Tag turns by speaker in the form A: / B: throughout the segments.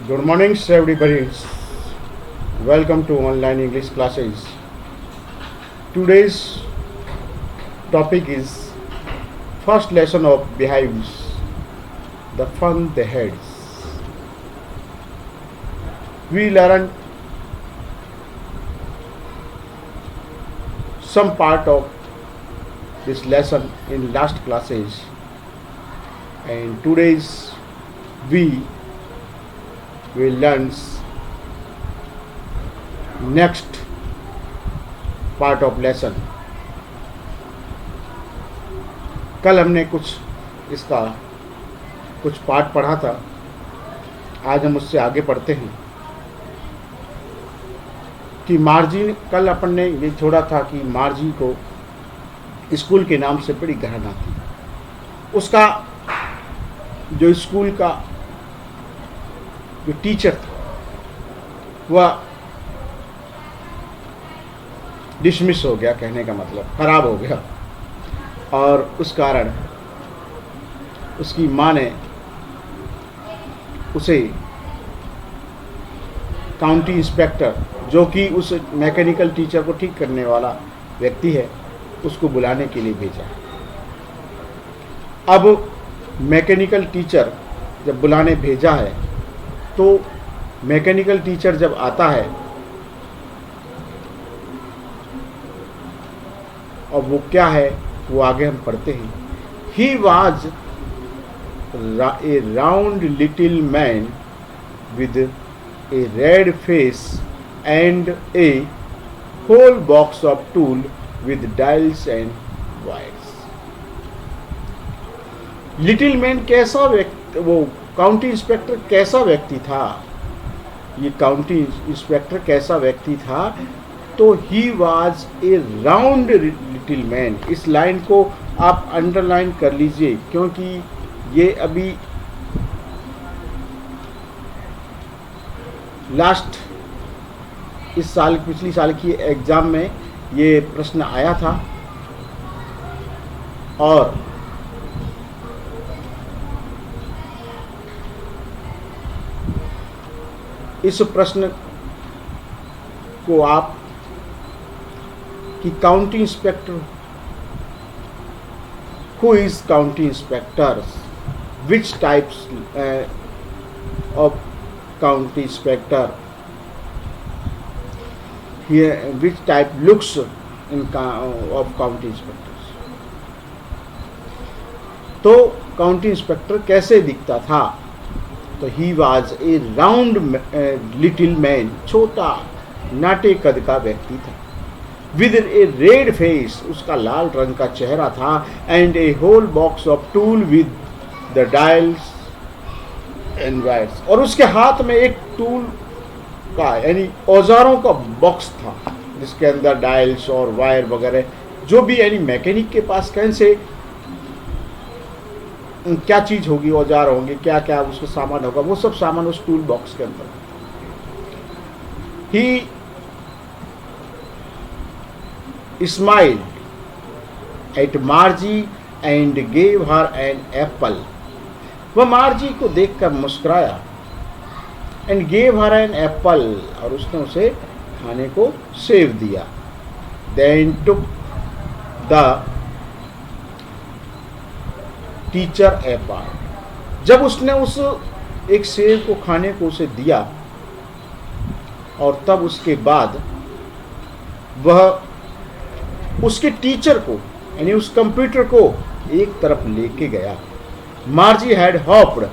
A: Good morning, everybody. Welcome to online English classes. Today's topic is first lesson of beehives, the fun they had. We learned some part of this lesson in last classes, and today's we will learn next part of lesson. कल हमने इसका कुछ part पढ़ा था, आज हम उससे आगे पढ़ते हैं कि मार्जी, कल अपन ने ये छोड़ा था कि मार्जी को स्कूल के नाम से बड़ी घृणा थी। उसका जो स्कूल का जो टीचर था वह डिसमिस हो गया, कहने का मतलब खराब हो गया, और उस कारण उसकी माँ ने उसे काउंटी इंस्पेक्टर, जो कि उस मैकेनिकल टीचर को ठीक करने वाला व्यक्ति है, उसको बुलाने के लिए भेजा। अब मैकेनिकल टीचर जब बुलाने भेजा है तो मैकेनिकल टीचर जब आता है और वो क्या है वो आगे हम पढ़ते हैं। He was a round little man with a red face and a whole box of tool with dials and wires. Little man कैसा व्यक्ति, वो काउंटी इंस्पेक्टर कैसा व्यक्ति था, ये काउंटी इंस्पेक्टर कैसा व्यक्ति था, तो he was a round little man. इस लाइन को आप अंडरलाइन कर लीजिए, क्योंकि ये अभी लास्ट इस साल, पिछली साल की एग्जाम में ये प्रश्न आया था, और इस प्रश्न को आप कि county inspector, who is county inspectors, which types of county inspector, which type looks in of county inspectors. तो काउंटी इंस्पेक्टर कैसे दिखता था, तो ही was a round little man, छोटा नाटे कद का व्यक्ति था, विद ए रेड फेस, उसका लाल रंग का चेहरा था, and a whole box of tool with the dials and wires, और उसके हाथ में एक टूल का यानी औजारों का बॉक्स था, जिसके अंदर डायल्स और वायर वगैरह जो भी यानी मैकेनिक के पास कैसे क्या चीज होगी, औजार होंगे, क्या क्या उसका सामान होगा, वो सब सामान उस टूल बॉक्स के अंदर। He smiled at Margie and gave her an apple, वह मार्जी को देखकर मुस्कुराया, and gave her an apple, और उसने उसे खाने को सेव दिया। Then took the teacher apart, जब उसने उस एक सेब को खाने को उसे दिया, और तब उसके बाद वह उसके टीचर को यानी उस कंप्यूटर को एक तरफ लेके गया। Margie had hoped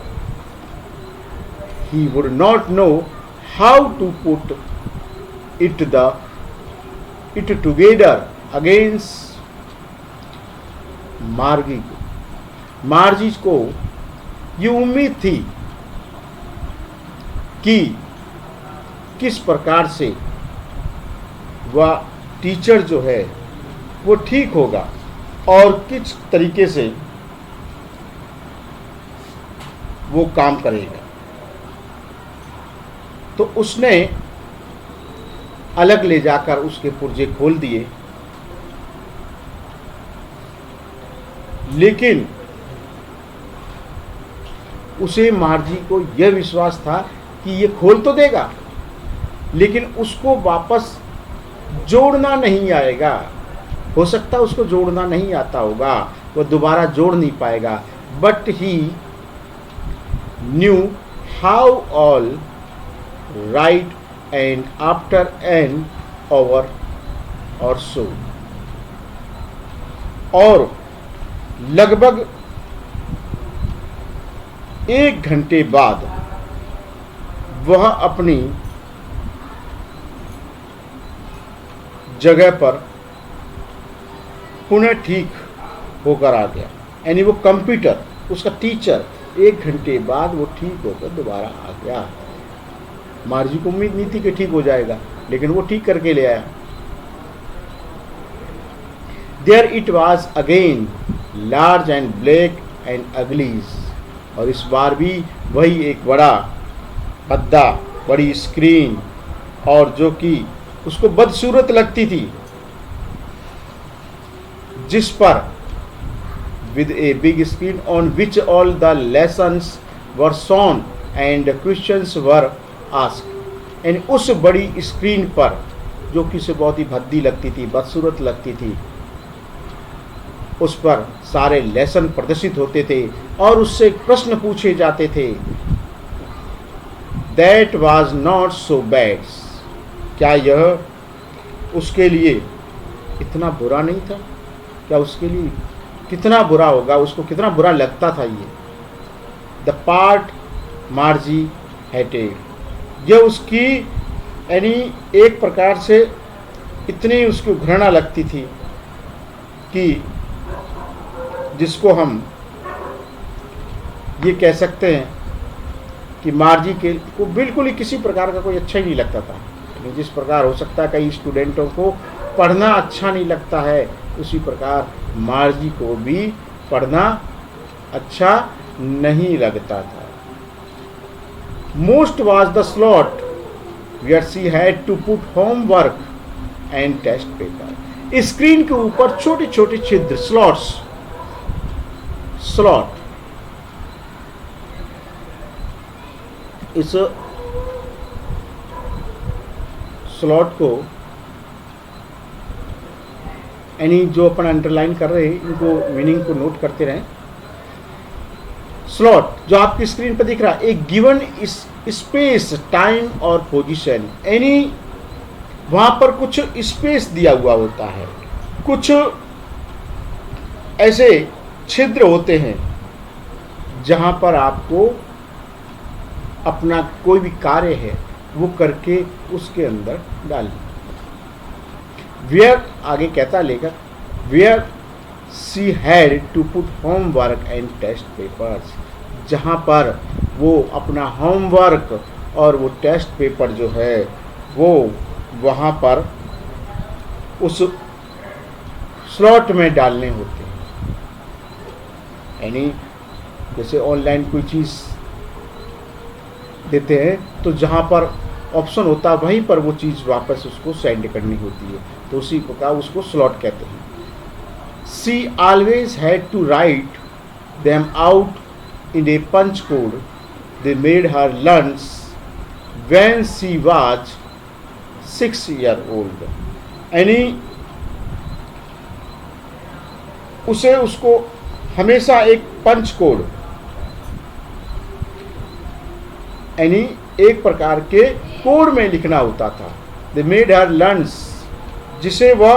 A: he would not know how to put it together against Margie को। मार्जी को ये उम्मीद थी कि किस प्रकार से वह टीचर जो है वो ठीक होगा और किस तरीके से वो काम करेगा। तो उसने अलग ले जाकर उसके पुर्जे खोल दिए, लेकिन उसे मार्जी को यह विश्वास था कि ये खोल तो देगा, लेकिन उसको वापस जोड़ना नहीं आएगा। हो सकता है उसको जोड़ना नहीं आता होगा, वो दोबारा जोड़ नहीं पाएगा, but he knew how all right and after an hour और सो। और लगभग 1 घंटे बाद वह अपनी जगह पर पुनः ठीक होकर आ गया। यानी वो कंप्यूटर, उसका टीचर 1 घंटे बाद वो ठीक होकर दोबारा आ गया। मार्जी को उम्मीद नहीं थी कि ठीक हो जाएगा, लेकिन वो ठीक करके ले आया। There it was again large and black and ugly. और इस बार भी वही एक बड़ा गद्दा, बड़ी स्क्रीन, और जो कि उसको बदसूरत लगती थी, जिस पर with a big screen on which all the lessons were shown and questions were asked। यानी उस बड़ी स्क्रीन पर, जो कि उसे बहुत ही भद्दी लगती थी, बदसूरत लगती थी, उस पर सारे लेसन प्रदर्शित होते थे और उससे प्रश्न पूछे जाते थे। That was not so bad। क्या यह उसके लिए इतना बुरा नहीं था? क्या उसके लिए कितना बुरा होगा, उसको कितना बुरा लगता था ये। The part मार्जी hated. यह उसकी यानी एक प्रकार से इतनी उसको घृणा लगती थी कि जिसको हम ये कह सकते हैं कि मार्जी के को बिल्कुल ही किसी प्रकार का कोई अच्छा ही नहीं लगता था। जिस प्रकार हो सकता है कई स्टूडेंटों को पढ़ना अच्छा नहीं लगता है, उसी प्रकार मार्जी को भी पढ़ना अच्छा नहीं लगता था। Most was the slot where she had to put homework and test paper. Screen के ऊपर छोटे छोटे छिद्र, स्लॉट्स, स्लॉट, इस स्लॉट को यानी जो अपन अंडरलाइन कर रहे हैं, इनको मीनिंग को नोट करते रहें। स्लॉट जो आपकी स्क्रीन पर दिख रहा है, एक गिवन स्पेस, टाइम और पोजीशन, यानी वहां पर कुछ स्पेस दिया हुआ होता है, कुछ ऐसे छिद्र होते हैं जहां पर आपको अपना कोई भी कार्य है वो करके उसके अंदर डालना। वेयर आगे कहता लेकर, where she had to put homework and test papers, जहाँ पर वो अपना होमवर्क और वो टेस्ट पेपर जो है वो वहाँ पर उस स्लॉट में डालने होते हैं। यानी जैसे ऑनलाइन कोई चीज़ देते हैं तो जहाँ पर ऑप्शन होता है वहीं पर वो चीज़ वापस उसको सेंड करनी होती है, तो उसी प्रकार उसको स्लॉट कहते हैं। She always had to write them out in a punch code they made her learn when she was 6 years old। यानी उसे उसको हमेशा एक पंच कोड, यानी एक प्रकार के कोड में लिखना होता था। दे मेड हर लर्न्स, जिसे वह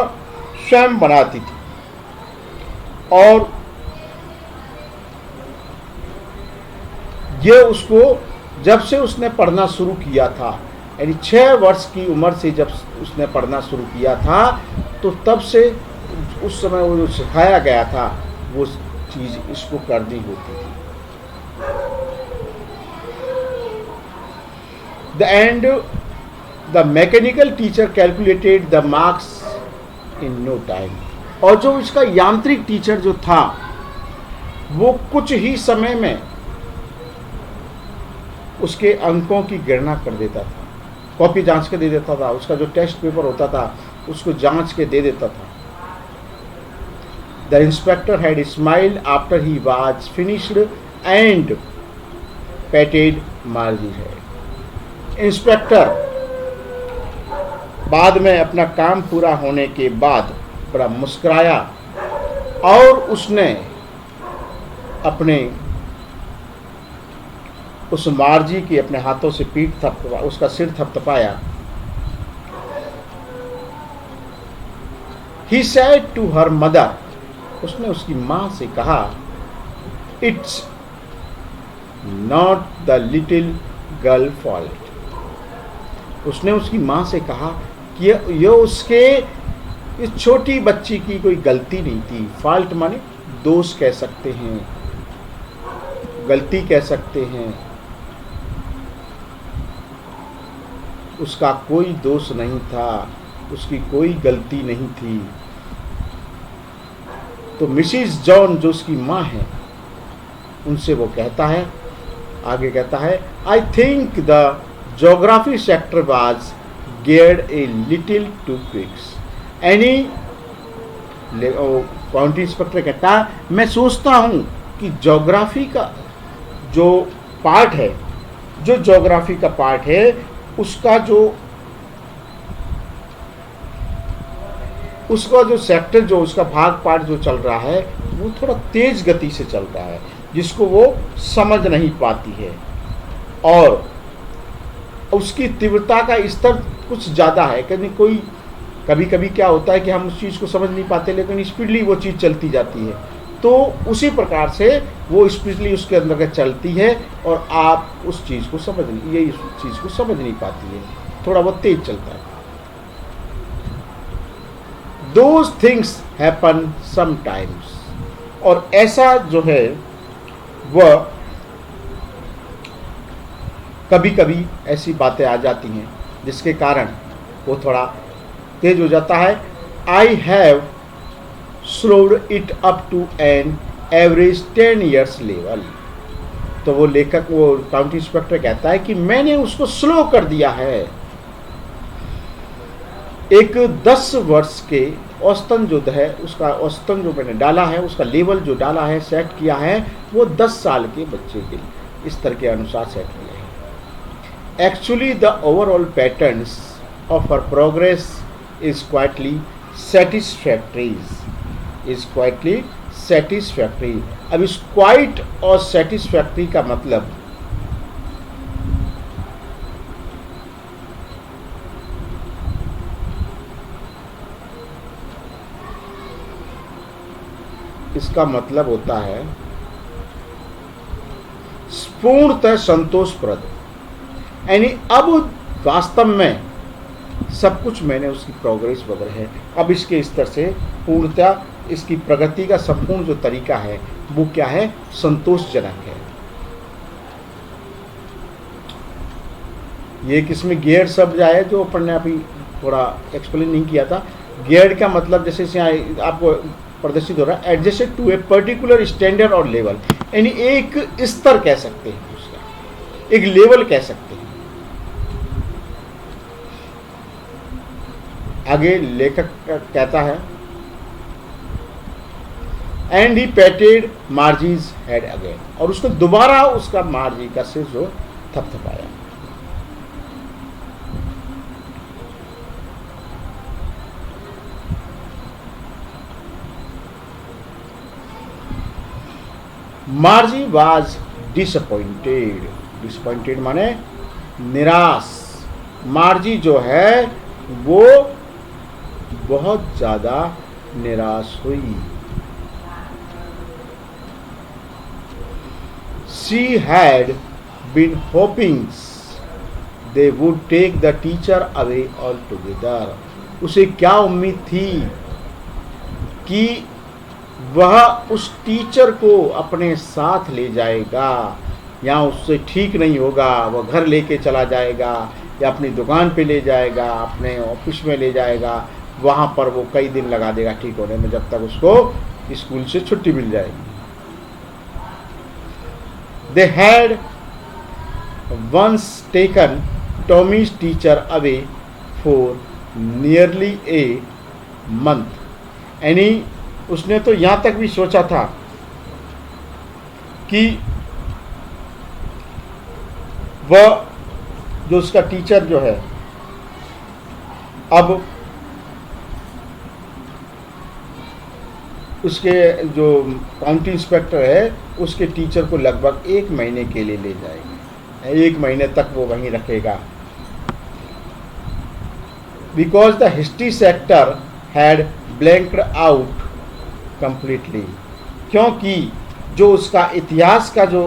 A: स्वयं बनाती थी। और ये उसको जब से उसने पढ़ना शुरू किया था, यानी 6 वर्ष की उम्र से जब उसने पढ़ना शुरू किया था, तो तब से उस समय वो जो सिखाया गया था वो चीज़ इसको करनी होती थी। The end, the mechanical teacher calculated the marks in no time। और जो इसका यांत्रिक टीचर जो था वो कुछ ही समय में उसके अंकों की गणना कर देता था, कॉपी जांच के दे देता था, उसका जो टेस्ट पेपर होता था उसको जांच के दे देता था। The inspector had smiled after he was finished and patted Margie's head। Inspector बाद में अपना काम पूरा होने के बाद बड़ा मुस्कुराया और उसने अपने उस मार्जी की अपने हाथों से पीठ थपथपा, उसका सिर थपथपाया। He said to her mother, उसने उसकी माँ से कहा, It's not the little girl fault. उसने उसकी माँ से कहा कि ये उसके इस छोटी बच्ची की कोई गलती नहीं थी। फॉल्ट माने दोष कह सकते हैं, गलती कह सकते हैं। उसका कोई दोष नहीं था, उसकी कोई गलती नहीं थी। तो मिसिस जॉन जो उसकी माँ है, उनसे वो कहता है, आगे कहता है, I think the geography sector was geared a little too quick. Any county inspector कहता है, मैं सोचता हूँ कि ज्योग्राफी का जो पार्ट है, जो ज्योग्राफी का पार्ट है, उसका जो सेक्टर, जो उसका भाग पार्ट जो चल रहा है, वो थोड़ा तेज गति से चल रहा है, जिसको वो समझ नहीं पाती है और उसकी तीव्रता का स्तर कुछ ज़्यादा है। कभी कभी क्या होता है कि हम उस चीज़ को समझ नहीं पाते, लेकिन स्पीडली वो चीज़ चलती जाती है। तो उसी प्रकार से वो स्पीडली उसके अंदर चलती है और आप उस चीज़ को समझ नहीं पाती है, थोड़ा बहुत तेज चलता है। Those things happen sometimes, और ऐसा जो है वह कभी कभी ऐसी बातें आ जाती हैं जिसके कारण वो थोड़ा तेज हो जाता है। I have slowed it up to an average 10 years level. तो वो लेखक, वो काउंटी इंस्पेक्टर कहता है कि मैंने उसको स्लो कर दिया है। एक 10 वर्ष के औसतन जो है, उसका औसतन जो मैंने डाला है, उसका लेवल जो डाला है, सेट किया है, वो 10 साल के बच्चे के इस तरह के अनुसार सेट किया है। Actually the overall patterns of her progress is quietly satisfactory. अब इस क्वाइट और सेटिस्फैक्टरी का मतलब इसका मतलब होता है पूर्णतः संतोषप्रद। यानी अब वास्तव में सब कुछ मैंने उसकी प्रोग्रेस वगैरह है, अब इसके स्तर से पूर्णतः इसकी प्रगति का संपूर्ण जो तरीका है वो क्या है, संतोषजनक है। ये किसमें गियर शब्द आया जो अपन ने अभी थोड़ा एक्सप्लेन नहीं किया था। गियर का मतलब जैसे आपको प्रदर्शित हो रहा है, adjusted to a particular standard और लेवल, यानी एक स्तर कह सकते हैं उसका, एक लेवल कह सकते हैं। आगे लेखक कहता है, and he patted Margie's head again, और उसको दोबारा उसका मार्जी का सिर जो थपथपाया। मार्जी वाज डिसअपॉइंटेड माने निराश। मार्जी जो है वो बहुत ज्यादा निराश हुई। She had been hoping they would take the teacher away altogether. उसे क्या उम्मीद थी कि वह उस टीचर को अपने साथ ले जाएगा, या उससे ठीक नहीं होगा, वह घर लेके चला जाएगा या अपनी दुकान पे ले जाएगा, अपने ऑफिस में ले जाएगा, वहाँ पर वो कई दिन लगा देगा ठीक होने में, जब तक उसको स्कूल से छुट्टी मिल जाएगी। They had once taken Tommy's teacher away for nearly a month. यानी उसने तो यहाँ तक भी सोचा था कि वह जो उसका टीचर जो है, अब उसके जो काउंटी इंस्पेक्टर है उसके टीचर को लगभग 1 महीने के लिए ले जाएगा, 1 महीने तक वो वहीं रखेगा। Because the history sector had blanked out completely, क्योंकि जो उसका इतिहास का जो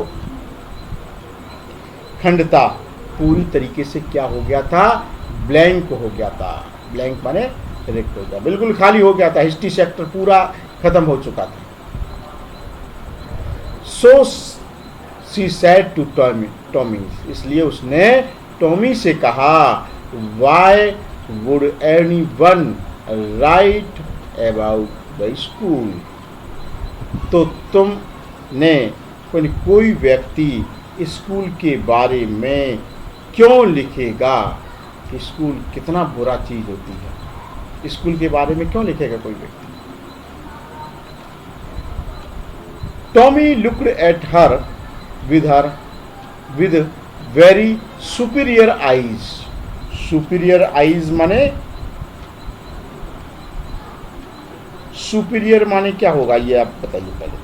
A: खंड था पूरी तरीके से क्या हो गया था, ब्लैंक हो गया था। ब्लैंक माने रिक्त हो गया, बिल्कुल खाली हो गया था, हिस्ट्री सेक्टर पूरा खत्म हो चुका था। सो सी सेड टू टॉमी, इसलिए उसने टॉमी से कहा, why would anyone right about the school, तो तुमने कोई व्यक्ति स्कूल के बारे में क्यों लिखेगा कि स्कूल कितना बुरा चीज होती है, स्कूल के बारे में क्यों लिखेगा कोई व्यक्ति। Tommy looked at her with very superior eyes. Superior eyes माने, सुपीरियर माने क्या होगा ये आप बताइए पहले तो।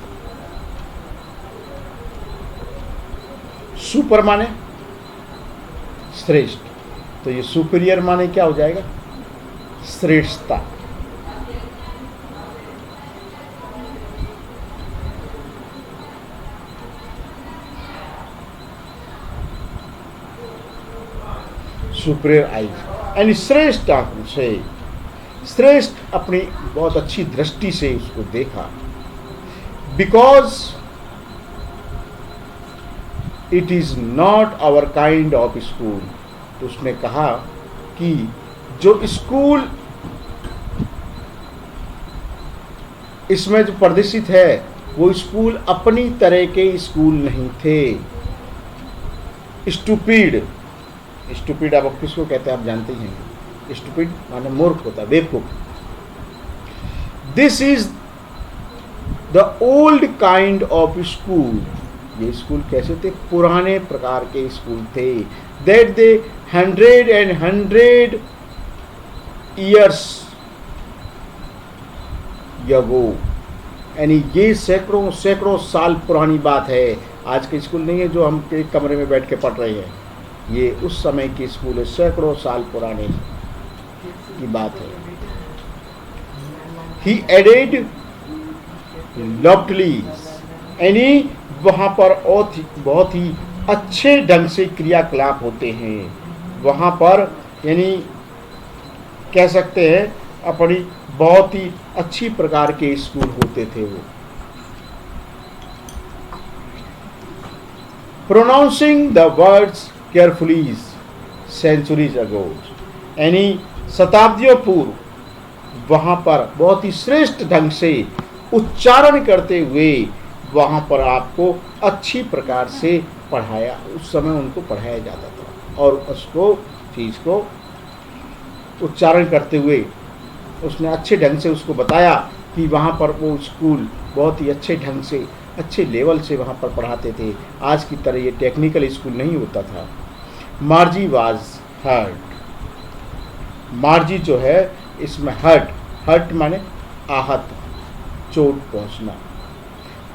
A: सुपर माने श्रेष्ठ, तो ये सुपीरियर माने क्या हो जाएगा, श्रेष्ठता। सुपीरियर आइज यानी श्रेष्ठ आंखों से, श्रेष्ठ अपनी बहुत अच्छी दृष्टि से उसको देखा। Because it is not our kind of school, तो उसने कहा कि जो स्कूल इसमें जो प्रदर्शित है वो स्कूल अपनी तरह के स्कूल नहीं थे। स्टूपिड, स्टूपिड आप किसको कहते हैं आप जानते ही हैं, स्टूपिड माने मूर्ख होता है, बेवकूफ। This is the old kind of school, ये स्कूल कैसे थे, पुराने प्रकार के स्कूल थे। दैट दे 100 years ago, यानी ये सैकड़ों सैकड़ों साल पुरानी बात है। आज के स्कूल नहीं है जो हम एक कमरे में बैठ के पढ़ रहे हैं, ये उस समय की स्कूल है, सैकड़ों साल पुराने की बात है। ही एडेड लॉफ्टली, यानी वहाँ पर बहुत ही अच्छे ढंग से क्रियाकलाप होते हैं वहाँ पर, यानी कह सकते हैं अपनी बहुत ही अच्छी प्रकार के स्कूल होते थे वो। Pronouncing the words carefully centuries ago, यानी शताब्दियों पूर्व वहाँ पर बहुत ही श्रेष्ठ ढंग से उच्चारण करते हुए वहाँ पर आपको अच्छी प्रकार से पढ़ाया, उस समय उनको पढ़ाया जाता था और उसको चीज़ को उच्चारण करते हुए उसने अच्छे ढंग से उसको बताया कि वहाँ पर वो स्कूल बहुत ही अच्छे ढंग से अच्छे लेवल से वहाँ पर पढ़ाते थे। आज की तरह ये टेक्निकल स्कूल नहीं होता था। मार्जी वाज हर्ट, मार्जी जो है इसमें हर्ट, हर्ट माने आहत, चोट पहुँचना,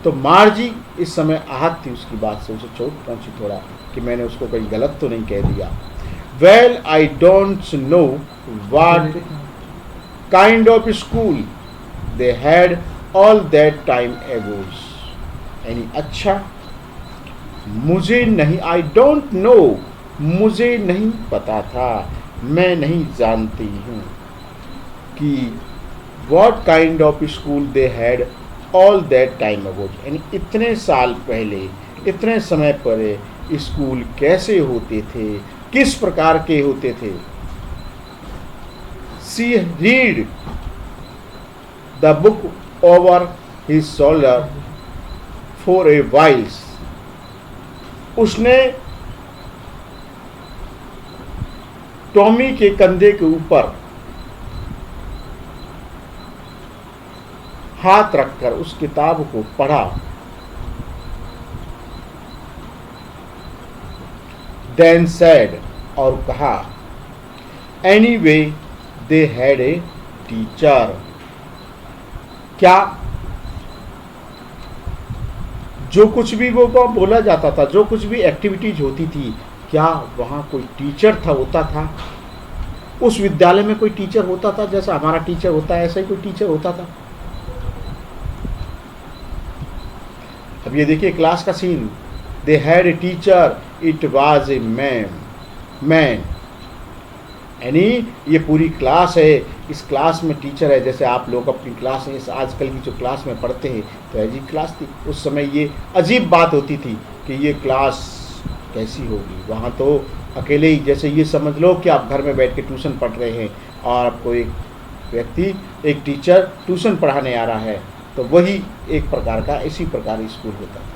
A: तो मार्जी इस समय आहत थी उसकी बात से, उसे चोट पहुँची थोड़ा कि मैंने उसको कहीं गलत तो नहीं कह दिया। Well I don't know what kind of school they had all that time एगो, यानी अच्छा मुझे नहीं, आई डोंट नो मुझे नहीं पता था, मैं नहीं जानती हूँ कि what kind of school they had all that time ago, यानी इतने साल पहले इतने समय पहले स्कूल कैसे होते थे, किस प्रकार के होते थे। She read the book over his shoulder for a while, उसने टॉमी के कंधे के ऊपर हाथ रखकर उस किताब को पढ़ा। देन सैड, और कहा, anyway they had a teacher. क्या जो कुछ भी वो बोला जाता था, जो कुछ भी एक्टिविटीज होती थी, क्या वहाँ कोई टीचर होता था? उस विद्यालय में कोई टीचर होता था? जैसा हमारा टीचर होता है ऐसा ही कोई टीचर होता था? अब ये देखिए क्लास का scene. They had a teacher, it was a man. यानी ये पूरी क्लास है, इस क्लास में टीचर है। जैसे आप लोग अपनी क्लास में आजकल की जो क्लास में पढ़ते हैं, तो अजीब क्लास थी उस समय। ये अजीब बात होती थी कि ये क्लास कैसी होगी। वहाँ तो अकेले ही, जैसे ये समझ लो कि आप घर में बैठ के ट्यूशन पढ़ रहे हैं और आपको एक व्यक्ति, एक टीचर ट्यूशन पढ़ाने आ रहा है, तो वही एक प्रकार का, इसी प्रकार स्कूल होता था।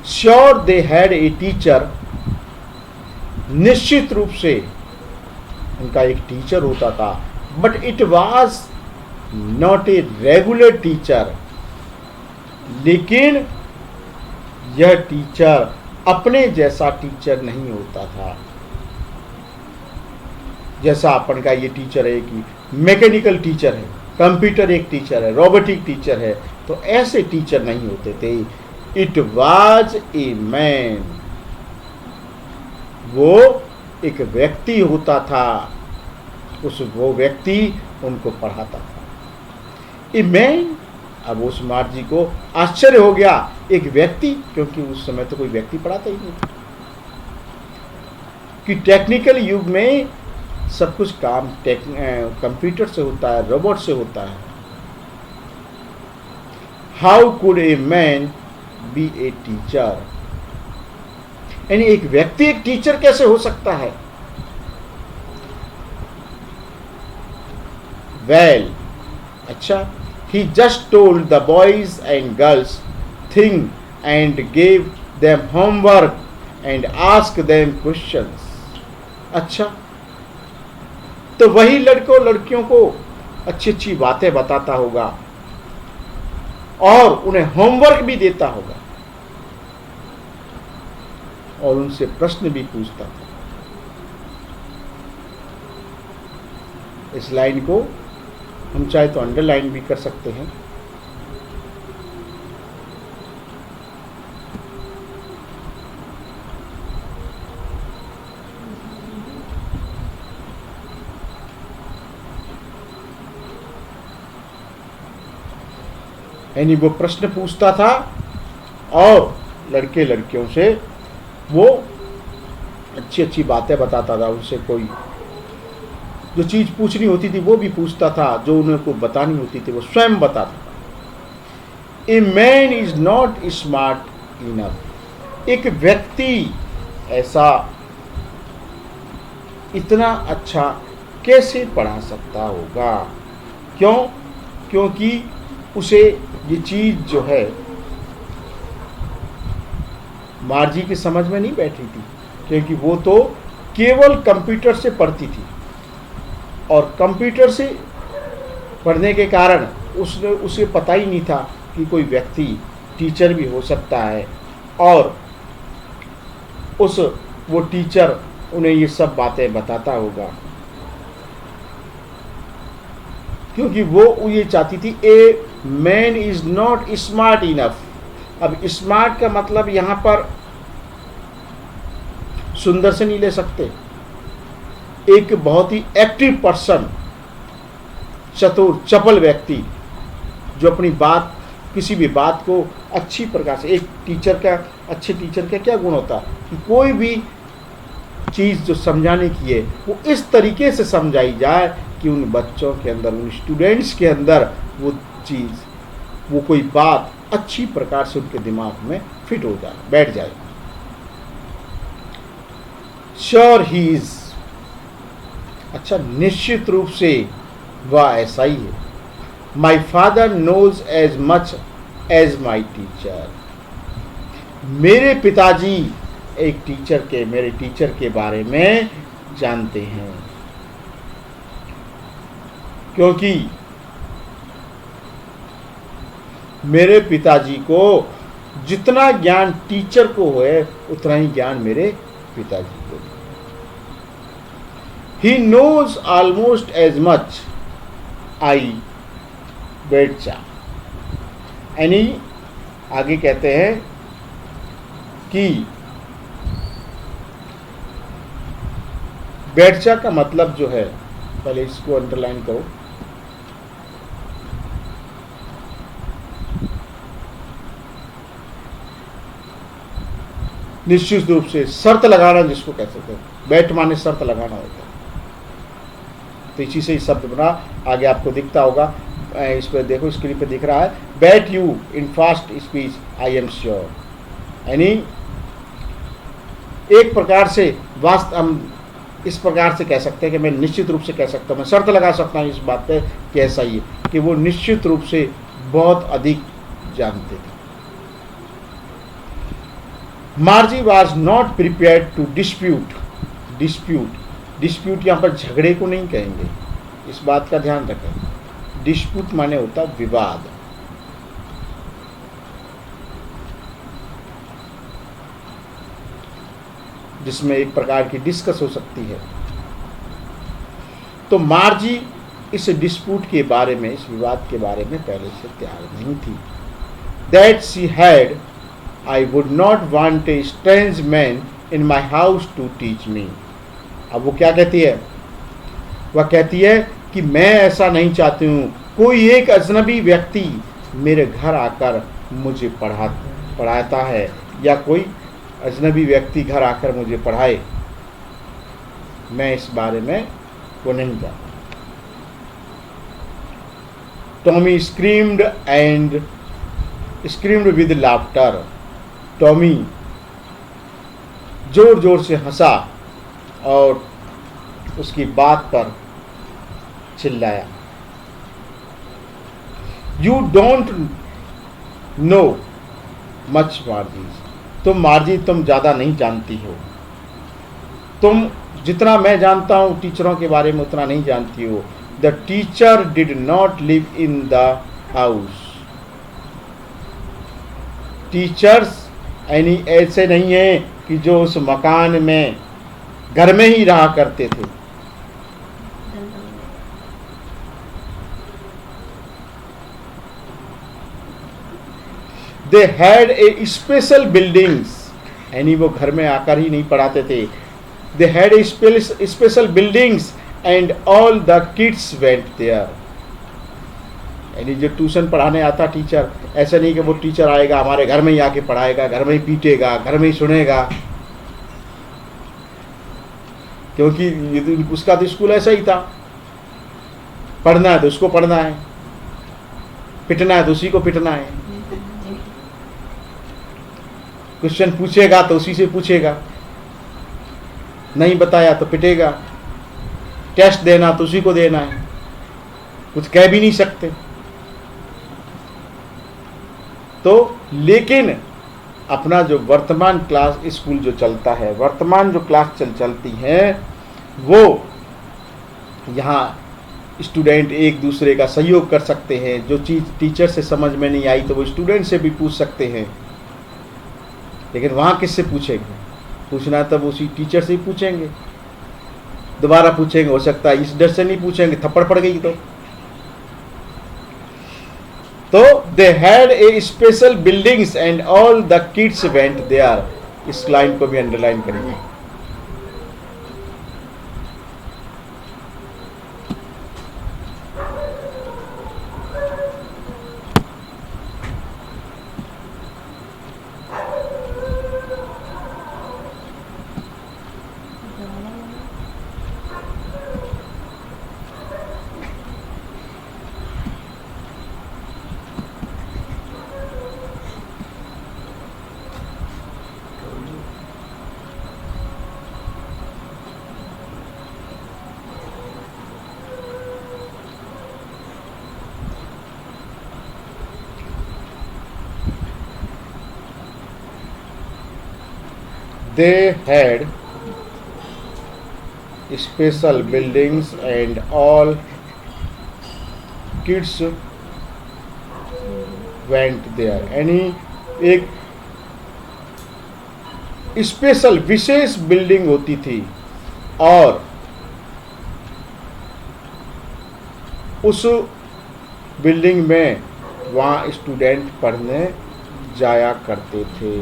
A: Sure they had a teacher, निश्चित रूप से उनका एक टीचर होता था, but it was not a regular teacher. लेकिन यह टीचर अपने जैसा टीचर नहीं होता था। जैसा अपन का ये टीचर है कि मैकेनिकल टीचर है, कंप्यूटर एक टीचर है, रोबोटिक टीचर है, तो ऐसे टीचर नहीं होते थे। इट वाज ए मैन, वो एक व्यक्ति होता था, वो व्यक्ति उनको पढ़ाता था। ए मैन, अब उस मार्ज जी को आश्चर्य हो गया, एक व्यक्ति, क्योंकि उस समय तो कोई व्यक्ति पढ़ाता ही नहीं कि टेक्निकल युग में सब कुछ काम कंप्यूटर से होता है, रोबोट से होता है। How could a man B a teacher, यानी एक व्यक्ति एक टीचर कैसे हो सकता है? वेल, अच्छा, he just told the boys and girls thing and gave them homework and asked them questions। अच्छा, तो वही लड़कों लड़कियों को अच्छी अच्छी बातें बताता होगा और उन्हें होमवर्क भी देता होगा और उनसे प्रश्न भी पूछता था। इस लाइन को हम चाहे तो अंडरलाइन भी कर सकते हैं। यानी वो प्रश्न पूछता था और लड़के लड़कियों से वो अच्छी अच्छी बातें बताता था। उनसे कोई जो चीज़ पूछनी होती थी वो भी पूछता था, जो उन्हें को बतानी होती थी वो स्वयं बताता था। A man is not smart enough, एक व्यक्ति ऐसा इतना अच्छा कैसे पढ़ा सकता होगा? क्यों? क्योंकि उसे ये चीज़ जो है मार्जी की समझ में नहीं बैठी थी, क्योंकि वो तो केवल कंप्यूटर से पढ़ती थी और कंप्यूटर से पढ़ने के कारण उसे पता ही नहीं था कि कोई व्यक्ति टीचर भी हो सकता है और वो टीचर उन्हें ये सब बातें बताता होगा, क्योंकि वो ये चाहती थी a man is not smart enough. अब स्मार्ट का मतलब यहाँ पर सुंदर से नहीं ले सकते, एक बहुत ही एक्टिव पर्सन, चतुर चपल व्यक्ति जो अपनी बात, किसी भी बात को अच्छी प्रकार से, एक टीचर का, अच्छे टीचर का क्या गुण होता है कि कोई भी चीज़ जो समझाने की है वो इस तरीके से समझाई जाए कि उन बच्चों के अंदर, उन स्टूडेंट्स के अंदर वो चीज़, वो कोई बात अच्छी प्रकार से उनके दिमाग में फिट हो जाए, बैठ जाए। श्योर ही इज, अच्छा निश्चित रूप से वह ऐसा ही है। My father knows as much as my teacher, मेरे पिताजी एक टीचर के, मेरे टीचर के बारे में जानते हैं, क्योंकि मेरे पिताजी को जितना ज्ञान टीचर को है उतना ही ज्ञान मेरे पिताजी को। He knows almost as much I betcha. यानी आगे कहते हैं कि बेटचा का मतलब जो है, पहले इसको अंडरलाइन करो, निश्चित रूप से शर्त लगाना जिसको कह सकते हैं। बैट माने शर्त लगाना होता है। तो इसी से ही शब्द बना, आगे आपको दिखता होगा, इस पर देखो, स्क्रीन पे दिख रहा है, bat you in fast speech I am sure. यानी एक प्रकार से वास्तव हम इस प्रकार से कह सकते हैं कि मैं निश्चित रूप से कह सकता हूँ, मैं शर्त लगा सकता हूँ इस बात पे कि ऐसा ही है कि वो निश्चित रूप से बहुत अधिक जानते थे। Margie was not prepared to dispute यहाँ पर झगड़े को नहीं कहेंगे, इस बात का ध्यान रखें। डिस्प्यूट माने होता विवाद। जिसमें एक प्रकार की डिस्कस हो सकती है। तो मार्जी इस डिस्प्यूट के बारे में, इस विवाद के बारे में पहले से तैयार नहीं थी। That she had I would not want a strange man in my house to teach me. अब वो क्या कहती है? वह कहती है कि मैं ऐसा नहीं चाहती हूँ कोई एक अजनबी व्यक्ति मेरे घर आकर मुझे पढ़ाता है, या कोई अजनबी व्यक्ति घर आकर मुझे पढ़ाए। मैं इस बारे में वो नहीं जानता। Tommy screamed with laughter. Tommy जोर जोर से हंसा और उसकी बात पर चिल्लाया। You don't know much मार्जी। मार्जी तुम ज़्यादा नहीं जानती हो। तुम जितना मैं जानता हूँ टीचरों के बारे में उतना नहीं जानती हो। The teacher did not live in the house. Teachers यानी ऐसे नहीं है कि जो उस मकान में घर में ही रहा करते थे। They had a special buildings, यानी वो घर में आकर ही नहीं पढ़ाते थे। They had a special buildings and all the kids went there. यानी जो ट्यूशन पढ़ाने आता टीचर, ऐसा नहीं कि वो टीचर आएगा हमारे घर में ही आके पढ़ाएगा, घर में ही पीटेगा, घर में ही सुनेगा, क्योंकि उसका तो स्कूल ऐसा ही था। पढ़ना है तो उसको पढ़ना है, पिटना है तो उसी को पिटना है, क्वेश्चन पूछेगा तो उसी से पूछेगा, नहीं बताया तो पिटेगा, टेस्ट देना तो उसी को देना है, कुछ कह भी नहीं सकते। तो लेकिन अपना जो वर्तमान क्लास स्कूल जो चलता है, वर्तमान जो क्लास चलती है, वो यहाँ स्टूडेंट एक दूसरे का सहयोग कर सकते हैं। जो चीज़ टीचर से समझ में नहीं आई तो वो स्टूडेंट से भी पूछ सकते हैं। लेकिन वहाँ किससे पूछेंगे? पूछना तब उसी टीचर से ही पूछेंगे। दोबारा पूछेंगे, हो सकता है इस डर से नहीं पूछेंगे, थप्पड़ पड़ गई तो they had a special buildings and all the kids went there. इस लाइन को भी अंडरलाइन करेंगे। They had special buildings and all kids went there, यानी एक स्पेशल विशेष बिल्डिंग होती थी और उस बिल्डिंग में वहाँ स्टूडेंट पढ़ने जाया करते थे।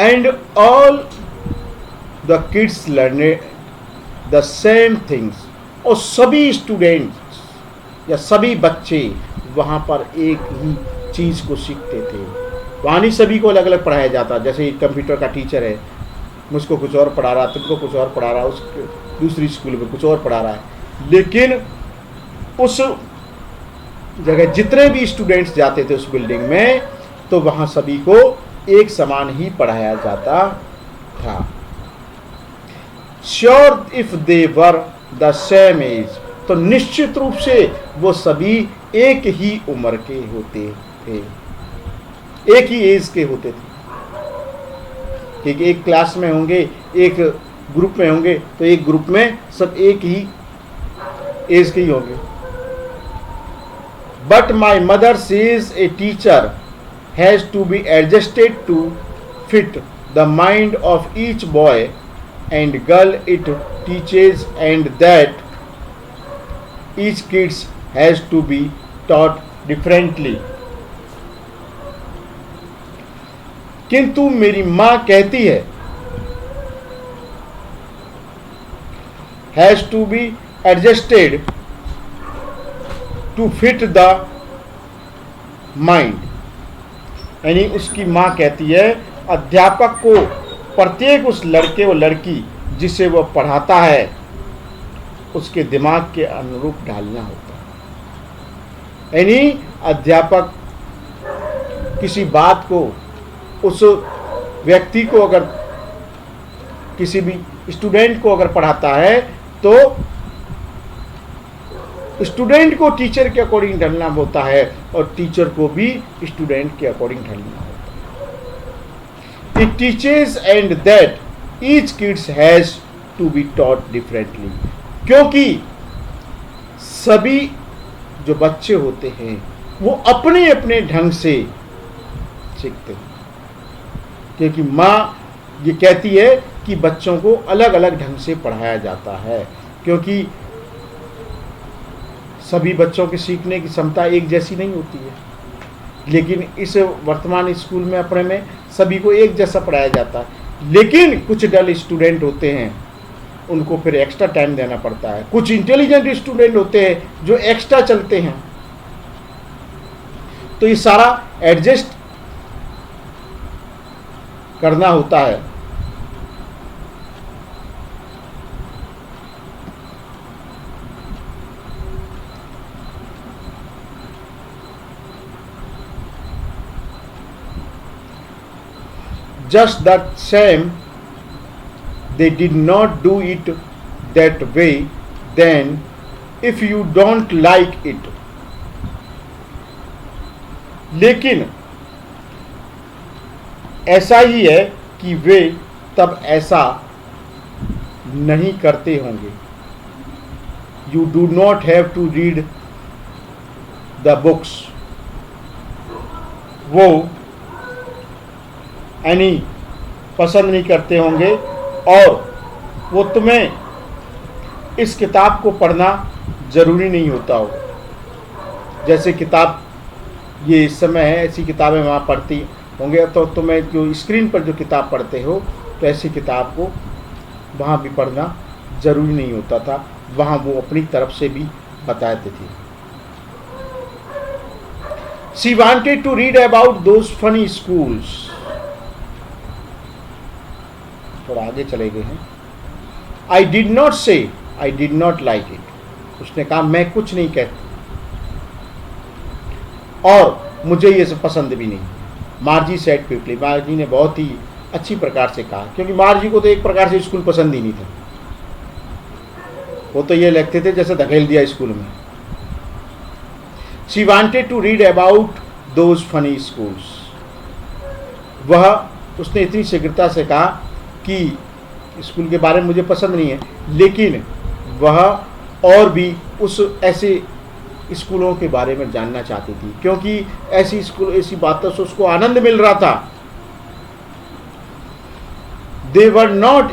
A: And all the kids learned the same things, और सभी स्टूडेंट्स या सभी बच्चे वहाँ पर एक ही चीज़ को सीखते थे। वहाँ नहीं सभी को अलग अलग पढ़ाया जाता, जैसे कंप्यूटर का टीचर है, मुझको कुछ और पढ़ा रहा, तुमको कुछ और पढ़ा रहा, उस दूसरी स्कूल में कुछ और पढ़ा रहा है। लेकिन उस जगह जितने भी स्टूडेंट्स जाते थे उस बिल्डिंग में, तो वहाँ सभी को एक समान ही पढ़ाया जाता था। Sure if they were the same age, तो निश्चित रूप से वो सभी एक ही उम्र के होते थे, एक ही एज के होते थे। क्योंकि एक क्लास में होंगे, एक ग्रुप में होंगे, तो एक ग्रुप में सब एक ही एज के ही होंगे। But my mother says a teacher has to be adjusted to fit the mind of each boy and girl it teaches, and that each kids has to be taught differently। किंतु मेरी माँ कहती है has to be adjusted to fit the mind, यानी उसकी माँ कहती है अध्यापक को प्रत्येक उस लड़के व लड़की जिसे वह पढ़ाता है उसके दिमाग के अनुरूप ढालना होता है। यानी अध्यापक किसी बात को उस व्यक्ति को, अगर किसी भी स्टूडेंट को अगर पढ़ाता है, तो स्टूडेंट को टीचर के अकॉर्डिंग ढलना होता है और टीचर को भी स्टूडेंट के अकॉर्डिंग ढलना होता है। It teaches and that each kids has to be taught differently, क्योंकि सभी जो बच्चे होते हैं वो अपने अपने ढंग से सीखते हैं। क्योंकि माँ ये कहती है कि बच्चों को अलग अलग ढंग से पढ़ाया जाता है, क्योंकि सभी बच्चों के सीखने की क्षमता एक जैसी नहीं होती है। लेकिन इस वर्तमान स्कूल में अपने में सभी को एक जैसा पढ़ाया जाता है। लेकिन कुछ डल स्टूडेंट होते हैं, उनको फिर एक्स्ट्रा टाइम देना पड़ता है। कुछ इंटेलिजेंट स्टूडेंट होते हैं जो एक्स्ट्रा चलते हैं। तो ये सारा एडजस्ट करना होता है। Just that same, they did not do it that way then if you don't like it। लेकिन ऐसा ही है कि वे तब ऐसा नहीं करते होंगे। You do not have to read the books। वो यानी पसंद नहीं करते होंगे और वो तुम्हें इस किताब को पढ़ना ज़रूरी नहीं होता हो। जैसे किताब ये इस समय है, ऐसी किताबें वहाँ पढ़ती होंगे, तो तुम्हें जो स्क्रीन पर जो किताब पढ़ते हो, तो ऐसी किताब को वहाँ भी पढ़ना ज़रूरी नहीं होता था। वहाँ वो अपनी तरफ से भी बताते थे। She wanted to read about those funny schools। थोड़ा आगे चले गए हैं। I did not say I did not like it। उसने कहा मैं कुछ नहीं कहती और मुझे ये सब पसंद भी नहीं। मार्जी सेड क्विकली, मार्जी ने बहुत ही अच्छी प्रकार से कहा, क्योंकि मार्जी को तो एक प्रकार से स्कूल पसंद ही नहीं था। वो तो ये लगते थे जैसे धकेल दिया स्कूल में। She wanted to read about those funny schools। वह उसने इतनी शीघ्रता से कहा कि स्कूल के बारे में मुझे पसंद नहीं है, लेकिन वह और भी उस ऐसे स्कूलों के बारे में जानना चाहती थी, क्योंकि ऐसी बातों से उसको आनंद मिल रहा था। They were not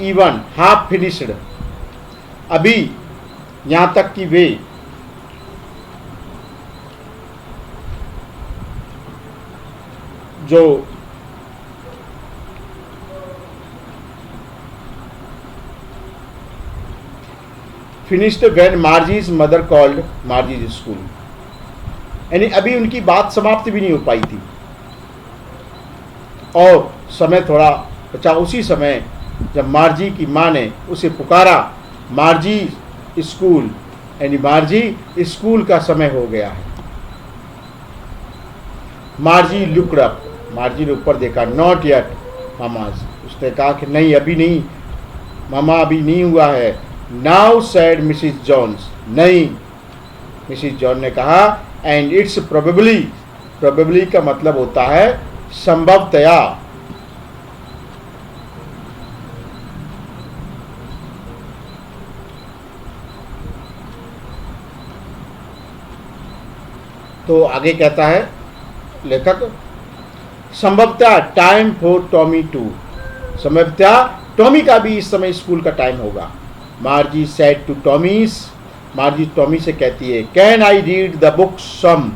A: even half finished, अभी यहां तक कि वे जो finished when Margie's mother called Margie's school, यानी अभी उनकी बात समाप्त भी नहीं हो पाई थी और समय थोड़ा बचा। उसी समय जब मार्जी की माँ ने उसे पुकारा, मार्जी स्कूल, यानी मार्जी स्कूल का समय हो गया है। मार्जी लुक्ड अप, मार्जी ने ऊपर देखा। नॉट येट मामाज, उसने कहा कि नहीं अभी नहीं मामा, अभी नहीं हुआ है। नाउ सेड मिसिस जॉन्स, नहीं, मिसिस जॉन ने कहा। एंड इट्स प्रोबेबली, प्रोबेबली का मतलब होता है संभवतया। तो आगे कहता है लेखक, संभवतः टाइम फॉर टॉमी टू, संभवतः टॉमी का भी इस समय स्कूल का टाइम होगा। Margie said to Tommy's, Margie Tommy से कहती है, can I read the book some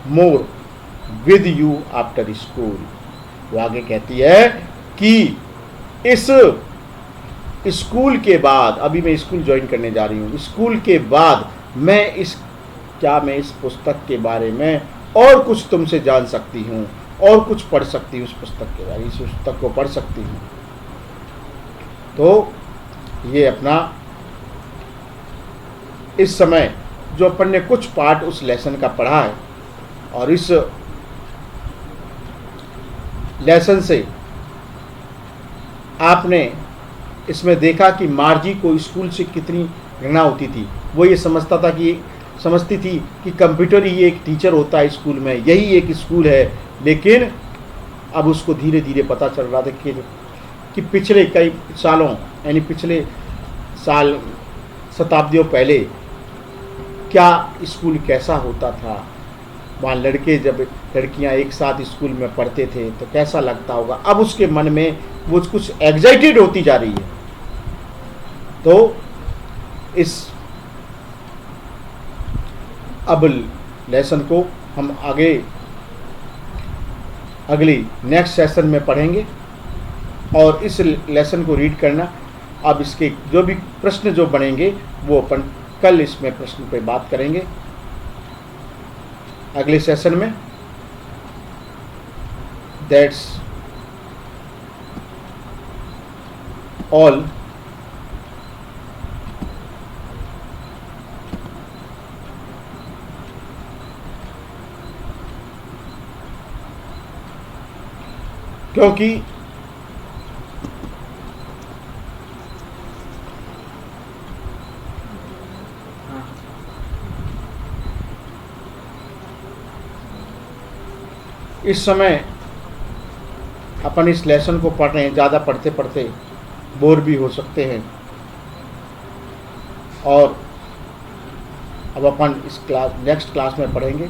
A: more with you after school. वो आगे कहती है कि इस स्कूल के बाद, अभी मैं स्कूल ज्वाइन करने जा रही हूँ, स्कूल के बाद मैं इस पुस्तक के बारे में और कुछ तुमसे जान सकती हूँ और कुछ पढ़ सकती हूँ, उस पुस्तक के बारे में, इस पुस्तक को पढ़ सकती हूँ। तो ये अपना इस समय जो अपन ने कुछ पार्ट उस लेसन का पढ़ा है, और इस लेसन से आपने इसमें देखा कि मार्जी को स्कूल से कितनी घृणा होती थी। वो ये समझती थी कि कंप्यूटर ही एक टीचर होता है स्कूल में, यही एक स्कूल है। लेकिन अब उसको धीरे धीरे पता चल रहा था कि पिछले कई सालों, यानी पिछले साल शताब्दियों पहले क्या स्कूल कैसा होता था। वहाँ लड़कियाँ एक साथ स्कूल में पढ़ते थे तो कैसा लगता होगा। अब उसके मन में वो कुछ एग्जाइटेड होती जा रही है। तो इस अब लेसन को हम अगली नेक्स्ट सेशन में पढ़ेंगे, और इस लेसन को रीड करना। अब इसके जो भी प्रश्न जो बनेंगे वो अपन कल इसमें प्रश्न पे बात करेंगे अगले सेशन में। That's all. क्योंकि इस समय अपन इस लेसन को पढ़ रहे हैं, ज़्यादा पढ़ते पढ़ते बोर भी हो सकते हैं, और अब अपन इस नेक्स्ट क्लास में पढ़ेंगे।